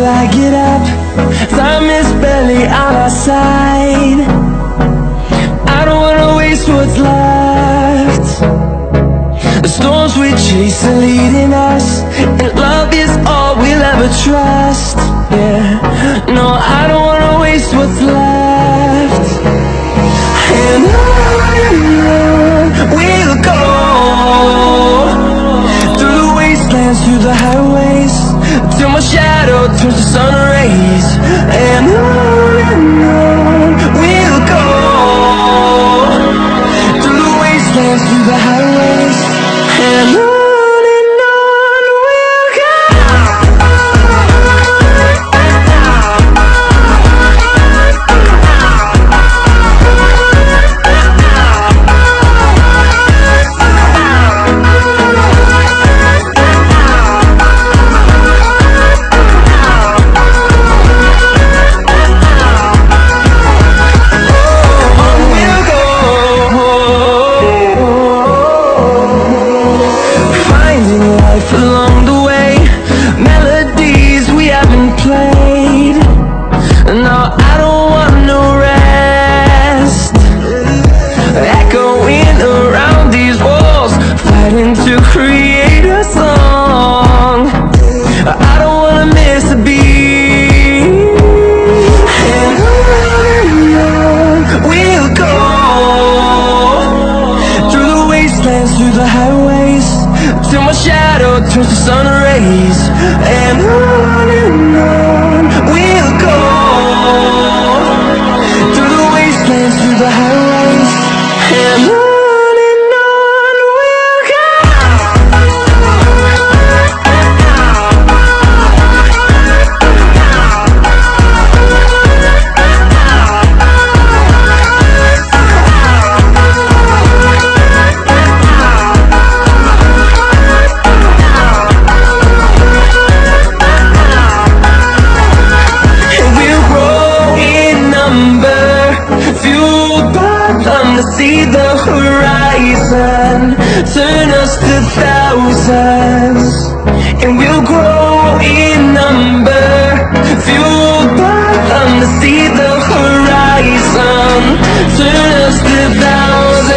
I get up, time is barely on our side. I don't wanna waste what's left. The storms we chase are leading us, and love is all we'll ever trust. Yeah, no, I don't wanna waste what's left. And on we'll go, through the wastelands, through the highways, till my shadow turns to sun rays. And on we'll go, through the wastelands, through the highways, and on. Along the way, melodies we haven't played. No, I don't want no rest. Echoing around these walls, fighting to create a song. I don't wanna miss a beat. And on we'll go, through the wastelands, through the highways, till my shadow turns to sun rays. And on we'll go, through the wastelands, through the highways, and on. See the horizon, turn us to thousands, and we'll grow in number, fueled by them to see the horizon, turn us to thousands.